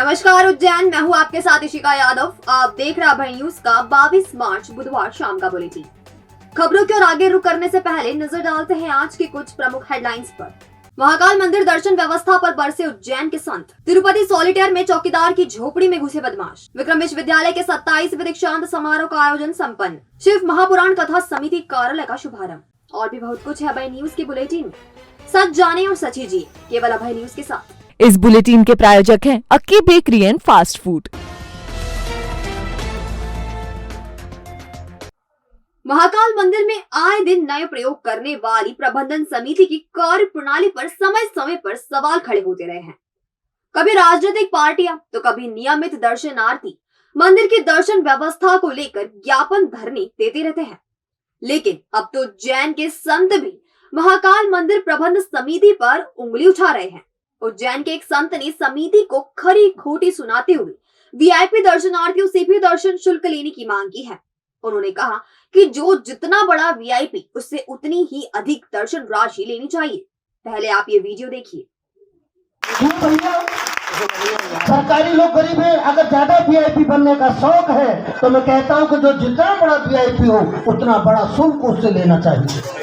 नमस्कार उज्जैन, मैं हूँ आपके साथ इशिका यादव। आप देख रहे अभय न्यूज का 22 मार्च बुधवार शाम का बुलेटिन। खबरों की ओर आगे रुक करने से पहले नजर डालते हैं आज की कुछ प्रमुख हेडलाइंस पर। महाकाल मंदिर दर्शन व्यवस्था पर बरसे उज्जैन के संत। तिरुपति सॉलिटेयर में चौकीदार की झोपड़ी में घुसे बदमाश। विक्रम विश्वविद्यालय के 27वें दीक्षांत समारोह का आयोजन संपन्न। शिव महापुराण कथा समिति कार्यालय का शुभारंभ। और भी बहुत कुछ है अभय न्यूज के बुलेटिन में। सच जाने और सच हीजिए केवल अभय न्यूज के साथ। इस बुलेटिन के प्रायोजक हैं Akki bakery and fast food. Mahakal मंदिर में आए दिन नए प्रयोग करने वाली प्रबंधन समिति की कार्य प्रणाली पर समय समय पर सवाल खड़े होते रहे हैं। कभी राजनीतिक पार्टियां तो कभी नियमित दर्शनार्थी मंदिर की दर्शन व्यवस्था को लेकर ज्ञापन धरने देते रहते हैं। लेकिन अब तो उज्जैन के संत भी महाकाल मंदिर प्रबंध समिति पर उंगली उठा रहे हैं। उज्जैन के एक संत ने समिति को खरी खोटी सुनाते हुए वीआईपी दर्शनार्थियों से भी दर्शन शुल्क लेने की मांग की है। उन्होंने कहा कि जो जितना बड़ा वीआईपी उससे उतनी ही अधिक दर्शन राशि लेनी चाहिए। पहले आप ये वीडियो देखिए। सरकारी लोग गरीब है, अगर ज्यादा वीआईपी बनने का शौक है तो मैं कहता हूं कि जो जितना बड़ा वीआईपी हो उतना बड़ा शुल्क उससे लेना चाहिए।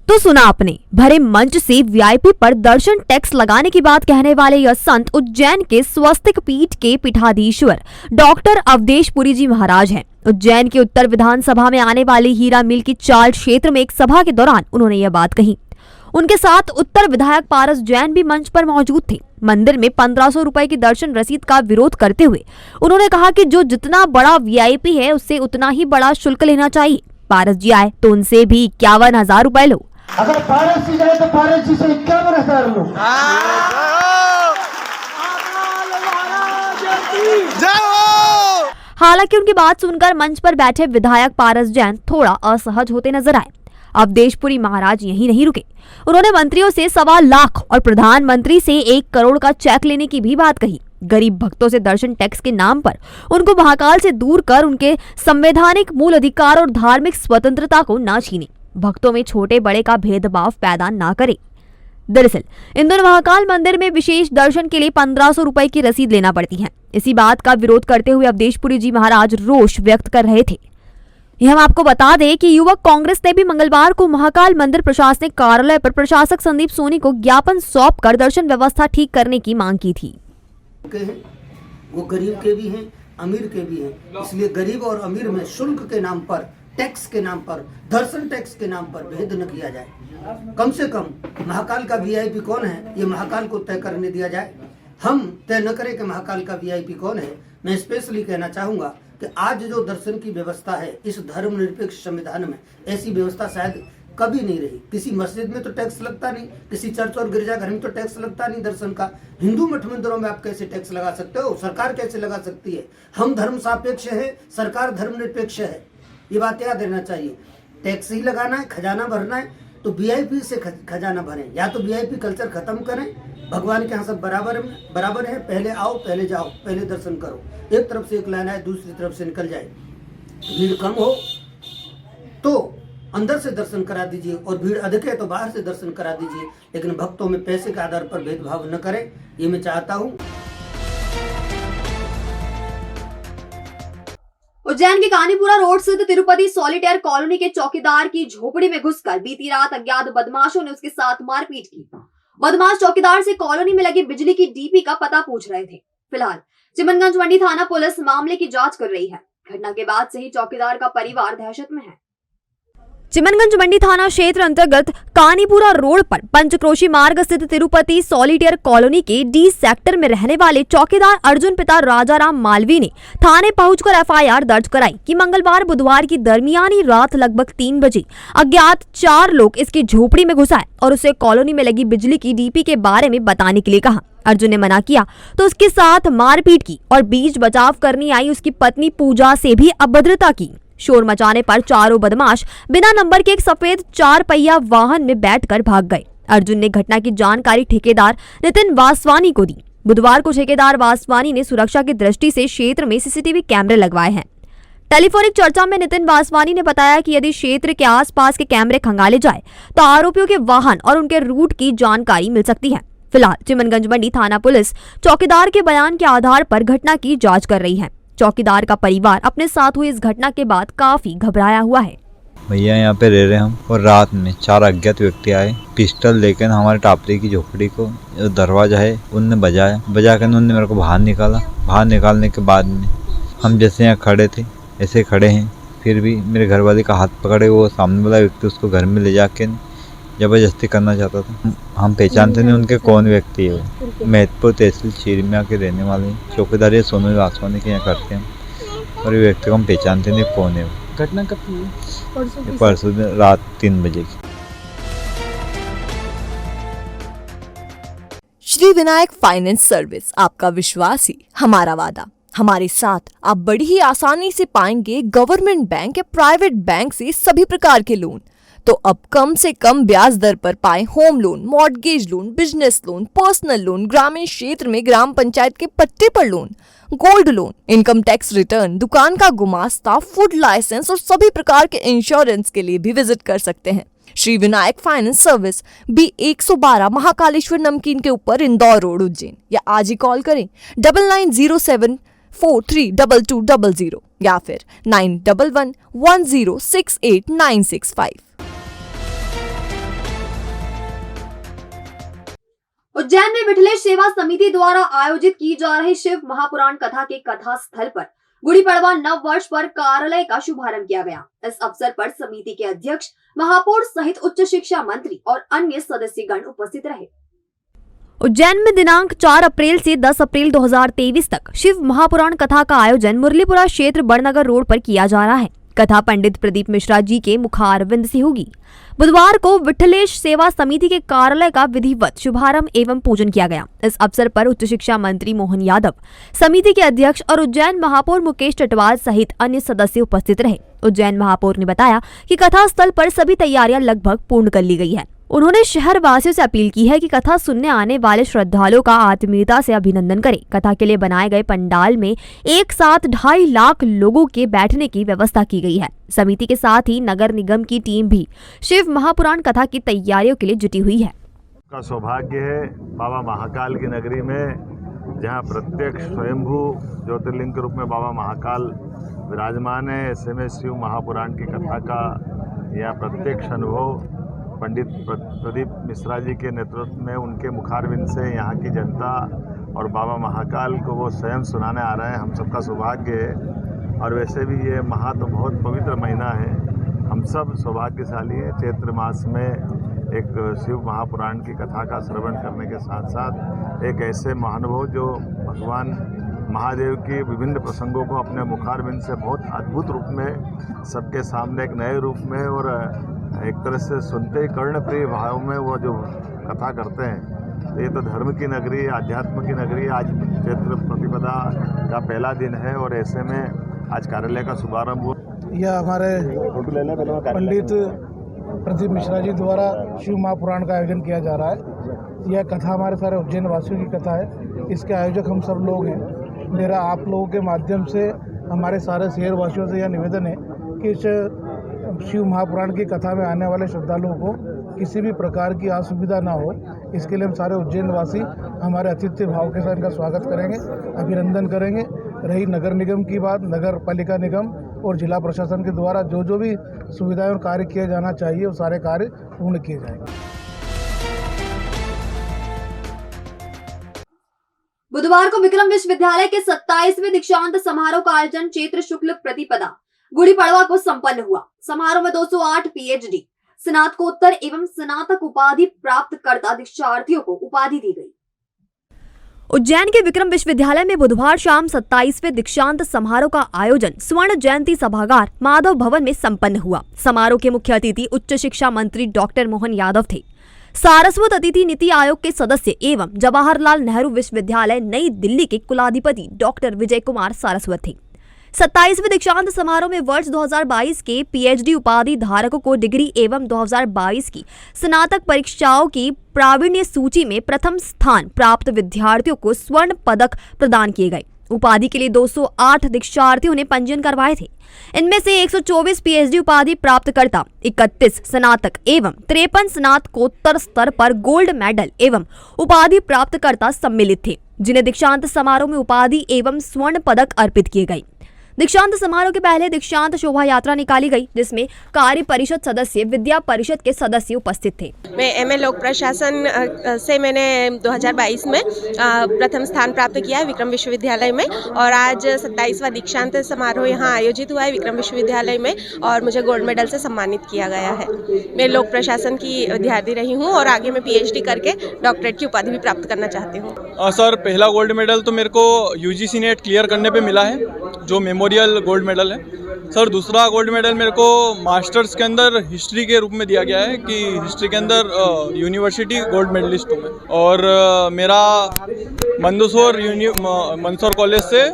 तो सुना आपने, भरे मंच से वीआईपी पर दर्शन टैक्स लगाने की बात कहने वाले यह संत उज्जैन के स्वस्तिक पीठ के पीठाधीश्वर डॉक्टर अवधेश पुरी जी महाराज हैं। उज्जैन के उत्तर विधानसभा में आने वाली हीरा मिल की चाल क्षेत्र में एक सभा के दौरान उन्होंने यह बात कही। उनके साथ उत्तर विधायक पारस जैन भी मंच पर मौजूद थे। मंदिर में 1500 रुपए की दर्शन रसीद का विरोध करते हुए उन्होंने कहा कि जो जितना बड़ा वीआईपी है उससे उतना ही बड़ा शुल्क लेना चाहिए। पारस जी आए तो उनसे भी 51,000 रुपए लो। अगर पारस जी जाए तो पारस जी से 51,000 लो। हालांकि उनकी बात सुनकर मंच पर बैठे विधायक पारस जैन थोड़ा असहज होते नजर आए। अवधेशपुरी महाराज यहीं नहीं रुके, उन्होंने मंत्रियों से 1.25 लाख और प्रधानमंत्री से 1 करोड़ का चेक लेने की भी बात कही। गरीब भक्तों से दर्शन टैक्स के नाम पर उनको महाकाल से दूर कर उनके संवैधानिक मूल अधिकार और धार्मिक स्वतंत्रता को न छीने, भक्तों में छोटे बड़े का भेदभाव पैदा ना करे। दरअसल इन दोनों महाकाल मंदिर में विशेष दर्शन के लिए 1500 रुपए की रसीद लेना पड़ती है। इसी बात का विरोध करते हुए अवधेशपुरी जी महाराज रोष व्यक्त कर रहे थे। यह हम आपको बता दें कि युवक कांग्रेस ने भी मंगलवार को महाकाल मंदिर प्रशासनिक कार्यालय पर प्रशासक संदीप सोनी को ज्ञापन सौंप कर दर्शन व्यवस्था ठीक करने की मांग की थी। वो गरीब के भी हैं, अमीर के भी हैं, इसलिए गरीब और अमीर में शुल्क के नाम पर, टैक्स के नाम पर, दर्शन टैक्स के नाम पर भेद न किया जाए। कम से कम महाकाल का वीआईपी कौन है ये महाकाल को तय करने दिया जाए। हम तय न करें कि महाकाल का वीआईपी कौन है। मैं स्पेशली कहना चाहूंगा कि आज जो दर्शन की व्यवस्था है इस धर्मनिरपेक्ष संविधान में ऐसी व्यवस्था शायद कभी नहीं रही। किसी मस्जिद में तो टैक्स लगता नहीं, किसी चर्च और गिरजाघर में तो टैक्स लगता नहीं दर्शन का। हिंदू मठ मंदिरों में आप कैसे टैक्स लगा सकते हो? सरकार कैसे लगा सकती है? हम धर्म सापेक्ष है, सरकार धर्मनिरपेक्ष है, ये बात याद रहना चाहिए। टैक्स ही लगाना है, खजाना भरना है तो वीआईपी से खजाना भरें, या तो वीआईपी कल्चर खत्म करें। भगवान के यहाँ सब बराबर है, पहले आओ पहले जाओ, पहले दर्शन करो। एक तरफ से एक लाइन आए दूसरी तरफ से निकल जाए। भीड़ कम हो तो अंदर से दर्शन करा दीजिए और भीड़ अधिक है तो बाहर से दर्शन करा दीजिए, लेकिन भक्तों में पैसे के आधार पर भेदभाव न करें, ये मैं चाहता हूँ। उज्जैन के कानीपुरा रोड स्थित तिरुपति सॉलिटेयर कॉलोनी के चौकीदार की झोपड़ी में घुसकर बीती रात अज्ञात बदमाशों ने उसके साथ मारपीट की। बदमाश चौकीदार से कॉलोनी में लगी बिजली की डीपी का पता पूछ रहे थे। फिलहाल चिमनगंज मंडी थाना पुलिस मामले की जांच कर रही है। घटना के बाद से ही चौकीदार का परिवार दहशत में है। चिमनगंज मंडी थाना क्षेत्र अंतर्गत कानीपुरा रोड पर पंचक्रोशी मार्ग स्थित तिरुपति सॉलिटेयर कॉलोनी के डी सेक्टर में रहने वाले चौकीदार अर्जुन पिता राजाराम मालवी ने थाने पहुंचकर एफआईआर दर्ज कराई कि मंगलवार बुधवार की दरमियानी रात लगभग 3 बजे अज्ञात 4 लोग इसकी झोपड़ी में घुस आए और उसे कॉलोनी में लगी बिजली की डीपी के बारे में बताने के लिए कहा। अर्जुन ने मना किया तो उसके साथ मारपीट की और बीच बचाव करने आई उसकी पत्नी पूजा से भी अभद्रता की। शोर मचाने पर चारों बदमाश बिना नंबर के एक सफेद 4 पहिया वाहन में बैठकर भाग गए। अर्जुन ने घटना की जानकारी ठेकेदार नितिन वासवानी को दी। बुधवार को ठेकेदार वासवानी ने सुरक्षा की दृष्टि से क्षेत्र में सीसीटीवी कैमरे लगवाए हैं। टेलीफोनिक चर्चा में नितिन वासवानी ने बताया कि यदि क्षेत्र के आसपास के कैमरे खंगाले जाए तो आरोपियों के वाहन और उनके रूट की जानकारी मिल सकती है। फिलहाल चिमनगंज मंडी थाना पुलिस चौकीदार के बयान के आधार पर घटना की जांच कर रही है। चौकीदार का परिवार अपने साथ हुई इस घटना के बाद काफी घबराया हुआ है। भैया यहाँ पे रह रहे हम और रात में 4 अज्ञात व्यक्ति आए, पिस्टल लेकर हमारे टापरी की झोपड़ी को जो दरवाजा है उनने बजा कर उन्होंने मेरे को बाहर निकाला। बाहर निकालने के बाद में हम जैसे यहाँ खड़े थे ऐसे खड़े हैं, फिर भी मेरे घर वाले का हाथ पकड़े, वो सामने वाला व्यक्ति उसको घर में ले जाके जबरदस्ती करना चाहता था। हम पहचानते नहीं उनके कौन व्यक्ति है। वो महतपुर तहसील चीरमिया के रहने वाले चौकीदार ये सोनू आसमानी के यहाँ करते हैं और ये व्यक्ति को हम पहचानते नहीं कौन है। वो घटना कब हुई? परसों रात 3 बजे की। श्री विनायक फाइनेंस सर्विस, आपका विश्वास ही हमारा वादा। हमारे साथ आप बड़ी ही आसानी से पाएंगे गवर्नमेंट बैंक या प्राइवेट बैंक से सभी प्रकार के लोन। तो अब कम से कम ब्याज दर पर पाएं home loan, mortgage loan, business loan, personal loan, ग्रामीण क्षेत्र में ग्राम पंचायत के पट्टे पर loan, gold loan, income tax return, दुकान का गुमास्ता, फूड लाइसेंस और सभी प्रकार के इंश्योरेंस के लिए भी विजिट कर सकते हैं। Shri Vinayak finance service B 112 Mahakaleshwar Namkeen के ऊपर, इंदौर रोड, उज्जैन। या आज ही कॉल करें 9907432200 या फिर 9111068965। उज्जैन में विठलेश सेवा समिति द्वारा आयोजित की जा रही शिव महापुराण कथा के कथा स्थल पर गुड़ी पड़वा नव वर्ष पर कार्यालय का शुभारंभ किया गया। इस अवसर पर समिति के अध्यक्ष, महापौर सहित उच्च शिक्षा मंत्री और अन्य सदस्यगण उपस्थित रहे। उज्जैन में दिनांक 4 अप्रैल से 10 अप्रैल 2023 तक शिव महापुराण कथा का आयोजन मुरलीपुरा क्षेत्र बड़नगर रोड पर किया जा रहा है। कथा पंडित प्रदीप मिश्रा जी के मुखारविंद से होगी। बुधवार को विठलेश सेवा समिति के कार्यालय का विधिवत शुभारंभ एवं पूजन किया गया। इस अवसर पर उच्च शिक्षा मंत्री मोहन यादव, समिति के अध्यक्ष और उज्जैन महापौर मुकेश टटवाल सहित अन्य सदस्य उपस्थित रहे। उज्जैन महापौर ने बताया कि कथा स्थल पर सभी तैयारियां लगभग पूर्ण कर ली गई है। उन्होंने शहर वासियों से अपील की है कि कथा सुनने आने वाले श्रद्धालुओं का आत्मीयता से अभिनंदन करें। कथा के लिए बनाए गए पंडाल में एक साथ 2.5 लाख लोगों के बैठने की व्यवस्था की गई है। समिति के साथ ही नगर निगम की टीम भी शिव महापुराण कथा की तैयारियों के लिए जुटी हुई है। का सौभाग्य है बाबा महाकाल की नगरी में, जहां प्रत्यक्ष स्वयंभू ज्योतिर्लिंग के रूप में बाबा महाकाल विराजमान है। ऐसे में शिव महापुराण की कथा का यह प्रत्यक्ष अनुभव पंडित प्रदीप मिश्रा जी के नेतृत्व में उनके मुखारविंद से यहाँ की जनता और बाबा महाकाल को वो स्वयं सुनाने आ रहे हैं। हम सबका सौभाग्य है। और वैसे भी ये माह तो बहुत पवित्र महीना है, हम सब सौभाग्यशाली हैं। चैत्र मास में एक शिव महापुराण की कथा का श्रवण करने के साथ साथ एक ऐसे महानुभव जो भगवान महादेव की विभिन्न प्रसंगों को अपने मुखारविंद से बहुत अद्भुत रूप में सबके सामने एक नए रूप में और एक तरह से सुनते ही कर्णप्रिय भाव में वो जो कथा करते हैं। तो ये तो धर्म की नगरी, अध्यात्म की नगरी। आज चैत्र प्रतिपदा का पहला दिन है और ऐसे में आज कार्यालय का शुभारंभ हुआ। यह हमारे पंडित प्रदीप मिश्रा जी द्वारा शिव महापुराण का आयोजन किया जा रहा है। यह कथा हमारे सारे उज्जैन वासियों की कथा है। इसके आयोजक हम सब लोग हैं। मेरा आप लोगों के माध्यम से हमारे सारे शहर वासियों से यह निवेदन है कि इस शिव महापुराण की कथा में आने वाले श्रद्धालुओं को किसी भी प्रकार की असुविधा ना हो, इसके लिए हम सारे उज्जैन वासी हमारे आतिथ्य भाव के साथ इनका स्वागत करेंगे, अभिनंदन करेंगे। रही नगर निगम की बात, नगर पालिका निगम और जिला प्रशासन के द्वारा जो भी सुविधाएं और कार्य किए जाना चाहिए वो सारे कार्य पूर्ण किए जाएंगे। बुधवार को विक्रम विश्वविद्यालय के 27वें दीक्षांत समारोह का आयोजन चैत्र शुक्ल प्रतिपदा गुड़ी पड़वा को संपन्न हुआ। समारोह में 208 पीएचडी, स्नातकोत्तर एवं स्नातक उपाधि प्राप्त करता दीक्षार्थियों को उपाधि दी गई। उज्जैन के विक्रम विश्वविद्यालय में बुधवार शाम 27वें दीक्षांत समारोह का आयोजन स्वर्ण जयंती सभागार माधव भवन में संपन्न हुआ। समारोह के मुख्य अतिथि उच्च शिक्षा मंत्री डॉक्टर मोहन यादव थे। सारस्वत अतिथि नीति आयोग के सदस्य एवं जवाहरलाल नेहरू विश्वविद्यालय नई दिल्ली के कुलाधिपति डॉक्टर विजय कुमार सारस्वत थे। 27वें दीक्षांत समारोह में वर्ष 2022 के पीएचडी उपाधि धारकों को डिग्री एवं 2022 की स्नातक परीक्षाओं की प्रावीण्य सूची में प्रथम स्थान प्राप्त विद्यार्थियों को स्वर्ण पदक प्रदान किए गए। उपाधि के लिए 208 दीक्षार्थियों ने पंजीयन करवाए थे। इनमें से 124 पीएचडी उपाधि प्राप्तकर्ता, 31 स्नातक एवं 53 स्नातकोत्तर स्तर पर गोल्ड मेडल एवं उपाधि प्राप्तकर्ता सम्मिलित थे, जिन्हें दीक्षांत समारोह में उपाधि एवं स्वर्ण पदक अर्पित किए गए। दीक्षांत समारोह के पहले दीक्षांत शोभा यात्रा निकाली गई, जिसमें कार्य परिषद सदस्य, विद्या परिषद के सदस्य उपस्थित थे। मैं एमए लोक प्रशासन से मैंने 2022 में प्रथम स्थान प्राप्त किया है विक्रम विश्वविद्यालय में, और आज 27वां दीक्षांत समारोह यहाँ आयोजित हुआ है विक्रम विश्वविद्यालय में और मुझे गोल्ड मेडल से सम्मानित किया गया है। मैं लोक प्रशासन की विद्यार्थी रही हूँ और आगे मैं पीएचडी करके डॉक्टरेट की उपाधि भी प्राप्त करना चाहती हूँ। सर, पहला गोल्ड मेडल तो मेरे को यूजीसी नेट क्लियर करने पे मिला है, जो मेमोरियल गोल्ड मेडल है। सर, दूसरा गोल्ड मेडल मेरे को मास्टर्स के अंदर हिस्ट्री के रूप में दिया गया है कि हिस्ट्री के अंदर यूनिवर्सिटी गोल्ड मेडलिस्ट हूँ मैं, और मेरा मंदसौर कॉलेज से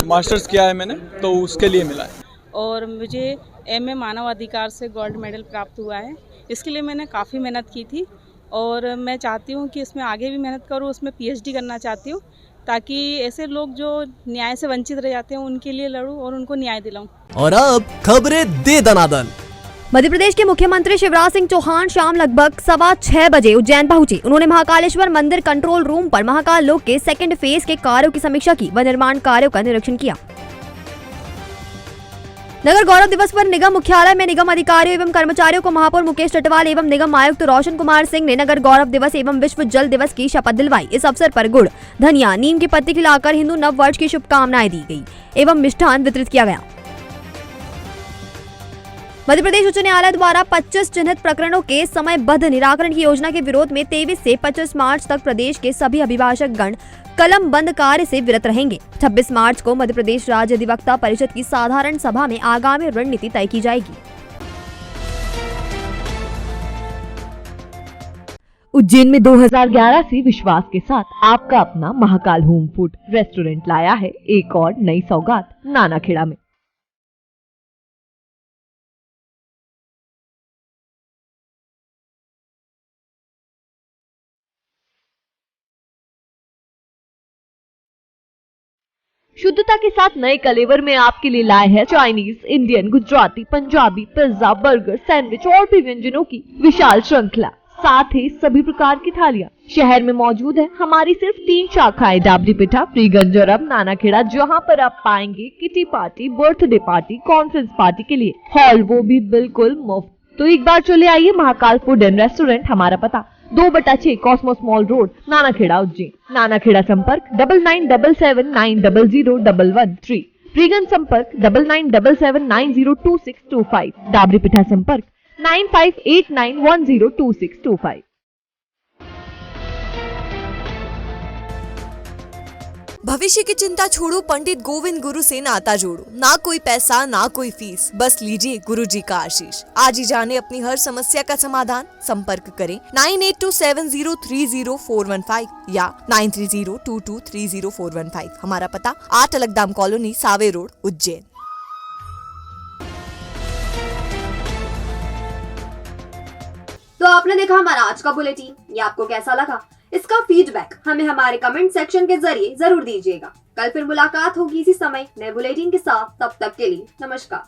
मास्टर्स किया है मैंने, तो उसके लिए मिला है। और मुझे एमए मानव अधिकार से गोल्ड मेडल प्राप्त हुआ है। इसके लिए मैंने काफ़ी मेहनत की थी और मैं चाहती हूँ कि इसमें आगे भी मेहनत करूँ, उसमें पीएचडी करना चाहती हूँ, ताकि ऐसे लोग जो न्याय से वंचित रह जाते हैं उनके लिए लड़ूं और उनको न्याय दिलाऊं। और अब खबरें दे दनादन। मध्य प्रदेश के मुख्यमंत्री शिवराज सिंह चौहान शाम लगभग 6:15 बजे उज्जैन पहुंचे। उन्होंने महाकालेश्वर मंदिर कंट्रोल रूम पर महाकाल लोक के सेकंड फेज के कार्यों की समीक्षा की व निर्माण कार्यों का निरीक्षण किया। नगर गौरव दिवस पर निगम मुख्यालय में निगम अधिकारियों एवं कर्मचारियों को महापौर मुकेश चटवाल एवं निगम आयुक्त रोशन कुमार सिंह ने नगर गौरव दिवस एवं विश्व जल दिवस की शपथ दिलवाई। इस अवसर पर गुड़, धनिया, नीम की पत्ती खिलाकर हिंदू नव वर्ष की शुभकामनाएं दी गई एवं मिष्ठान वितरित किया गया। मध्य प्रदेश उच्च न्यायालय द्वारा 25 चिन्हित प्रकरणों के समयबद्ध निराकरण की योजना के विरोध में 23 से 25 मार्च तक प्रदेश के सभी अभिभाषक गण कलम बंद कार्य से विरत रहेंगे। 26 मार्च को मध्य प्रदेश राज्य अधिवक्ता परिषद की साधारण सभा में आगामी रणनीति तय की जाएगी। उज्जैन में 2011 से विश्वास के साथ आपका अपना महाकाल होम फूड रेस्टोरेंट लाया है एक और नई सौगात नानाखेड़ा में। शुद्धता के साथ नए कलेवर में आपके लिए लाए हैं Chinese, Indian, Gujarati, Punjabi, pizza, burger, sandwich और भी व्यंजनों की विशाल श्रृंखला, साथ ही सभी प्रकार की थालियां। शहर में मौजूद है हमारी सिर्फ 3 शाखाएं, डाबरी पिठा, फ्रीगंज और अब नानाखेड़ा, जहां पर आप पाएंगे kitty party, birthday party, conference party के लिए हॉल, वो भी बिल्कुल मुफ्त। तो एक बार चले आइए महाकाल फूड एंड रेस्टोरेंट। हमारा पता 2/6 Cosmos mall road, Nanakheda, Ujjain. Nanakheda संपर्क 9977900113। फ्रीगंज संपर्क 9977902625। डाबरी पिठा संपर्क 9589102625। भविष्य की चिंता छोड़ो, पंडित गोविंद गुरु से नाता जोड़ो। ना कोई पैसा, ना कोई फीस, बस लीजिए गुरुजी का आशीष। आज ही जाने अपनी हर समस्या का समाधान। संपर्क करें 9827030415 या 9302230415। हमारा पता 8 अलगदाम कॉलोनी, सावे रोड, उज्जैन। तो आपने देखा हमारा आज का बुलेटिन। ये आपको कैसा लगा? इसका फीडबैक हमें हमारे कमेंट सेक्शन के जरिए जरूर दीजिएगा। कल फिर मुलाकात होगी इसी समय नए बुलेटिन के साथ। तब तक के लिए नमस्कार।